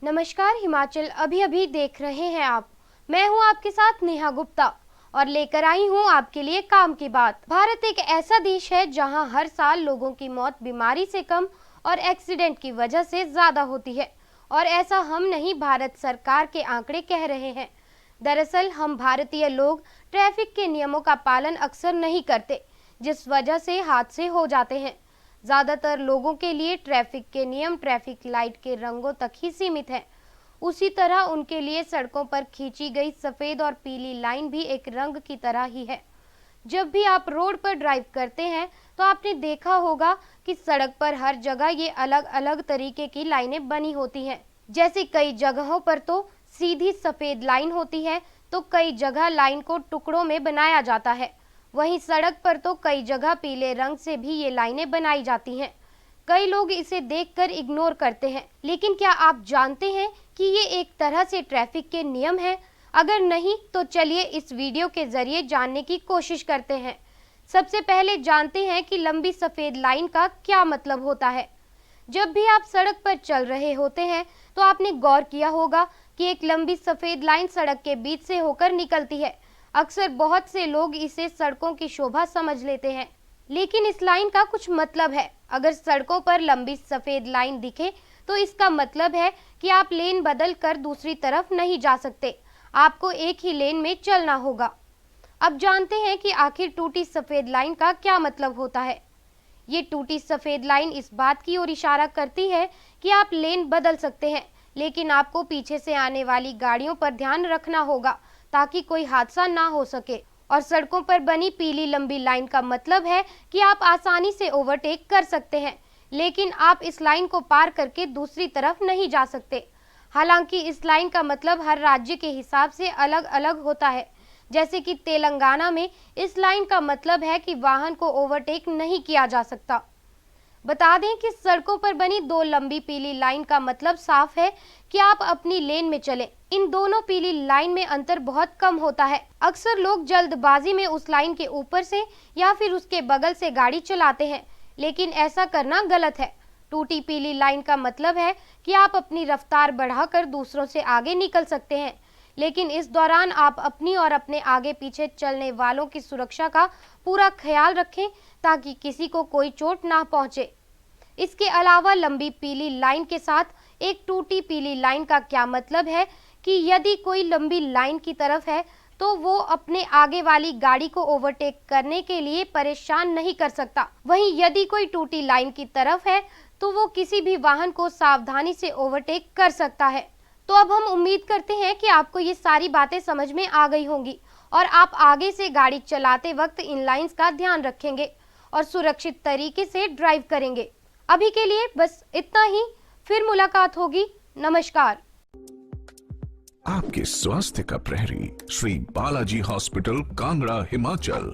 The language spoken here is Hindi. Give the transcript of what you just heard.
नमस्कार, हिमाचल अभी अभी देख रहे हैं आप। मैं हूं आपके साथ नेहा गुप्ता और लेकर आई हूं आपके लिए काम की बात। भारत एक ऐसा देश है जहां हर साल लोगों की मौत बीमारी से कम और एक्सीडेंट की वजह से ज्यादा होती है। और ऐसा हम नहीं, भारत सरकार के आंकड़े कह रहे हैं। दरअसल हम भारतीय लोग ट्रैफिक के नियमों का पालन अक्सर नहीं करते, जिस वजह से हादसे हो जाते हैं। ज्यादातर लोगों के लिए ट्रैफिक के नियम ट्रैफिक लाइट के रंगों तक ही सीमित हैं। उसी तरह उनके लिए सड़कों पर खींची गई सफेद और पीली लाइन भी एक रंग की तरह ही है। जब भी आप रोड पर ड्राइव करते हैं तो आपने देखा होगा कि सड़क पर हर जगह ये अलग अलग तरीके की लाइनें बनी होती हैं। जैसे कई जगहों पर तो सीधी सफेद लाइन होती है, तो कई जगह लाइन को टुकड़ों में बनाया जाता है। वहीं सड़क पर तो कई जगह पीले रंग से भी ये लाइनें बनाई जाती हैं। कई लोग इसे देखकर इग्नोर करते हैं, लेकिन क्या आप जानते हैं कि ये एक तरह से ट्रैफिक के नियम हैं? अगर नहीं तो चलिए इस वीडियो के जरिए जानने की कोशिश करते हैं। सबसे पहले जानते हैं कि लंबी सफेद लाइन का क्या मतलब होता है। जब भी आप सड़क पर चल रहे होते हैं तो आपने गौर किया होगा कि एक लंबी सफेद लाइन सड़क के बीच से होकर निकलती है। अक्सर बहुत से लोग इसे सड़कों की शोभा समझ लेते हैं, लेकिन इस लाइन का कुछ मतलब है। अगर सड़कों पर लंबी सफेद लाइन दिखे तो इसका मतलब है कि आप लेन बदल कर दूसरी तरफ नहीं जा सकते, आपको एक ही लेन में चलना होगा। अब जानते हैं कि आखिर टूटी सफेद लाइन का क्या मतलब होता है। ये टूटी सफेद लाइन इस बात की ओर इशारा करती है कि आप लेन बदल सकते हैं, लेकिन आपको पीछे से आने वाली गाड़ियों पर ध्यान रखना होगा ताकि कोई हादसा ना हो सके। और सड़कों पर बनी पीली लंबी लाइन का मतलब है कि आप आसानी से ओवरटेक कर सकते हैं, लेकिन आप इस लाइन को पार करके दूसरी तरफ नहीं जा सकते। हालांकि इस लाइन का मतलब हर राज्य के हिसाब से अलग अलग होता है। जैसे कि तेलंगाना में इस लाइन का मतलब है कि वाहन को ओवरटेक नहीं किया जा सकता। बता दें कि सड़कों पर बनी दो लंबी पीली लाइन का मतलब साफ है कि आप अपनी लेन में चलें। इन दोनों पीली लाइन में अंतर बहुत कम होता है। अक्सर लोग जल्दबाजी में उस लाइन के ऊपर से या फिर उसके बगल से गाड़ी चलाते हैं, लेकिन ऐसा करना गलत है। टूटी पीली लाइन का मतलब है कि आप अपनी रफ्तार बढ़ाकर दूसरों से आगे निकल सकते हैं, लेकिन इस दौरान आप अपनी और अपने आगे पीछे चलने वालों की सुरक्षा का पूरा ख्याल रखें ताकि किसी को कोई चोट ना पहुंचे। इसके अलावा लंबी पीली लाइन के साथ एक टूटी पीली लाइन का क्या मतलब है कि यदि कोई लंबी लाइन की तरफ है तो वो अपने आगे वाली गाड़ी को ओवरटेक करने के लिए परेशान नहीं कर सकता। वहीं यदि कोई टूटी लाइन की तरफ है तो वो किसी भी वाहन को सावधानी से ओवरटेक कर सकता है। तो अब हम उम्मीद करते हैं कि आपको ये सारी बातें समझ में आ गई होंगी और आप आगे से गाड़ी चलाते वक्त इन लाइंस का ध्यान रखेंगे और सुरक्षित तरीके से ड्राइव करेंगे। अभी के लिए बस इतना ही, फिर मुलाकात होगी। नमस्कार। आपके स्वास्थ्य का प्रहरी श्री बालाजी हॉस्पिटल, कांगड़ा, हिमाचल।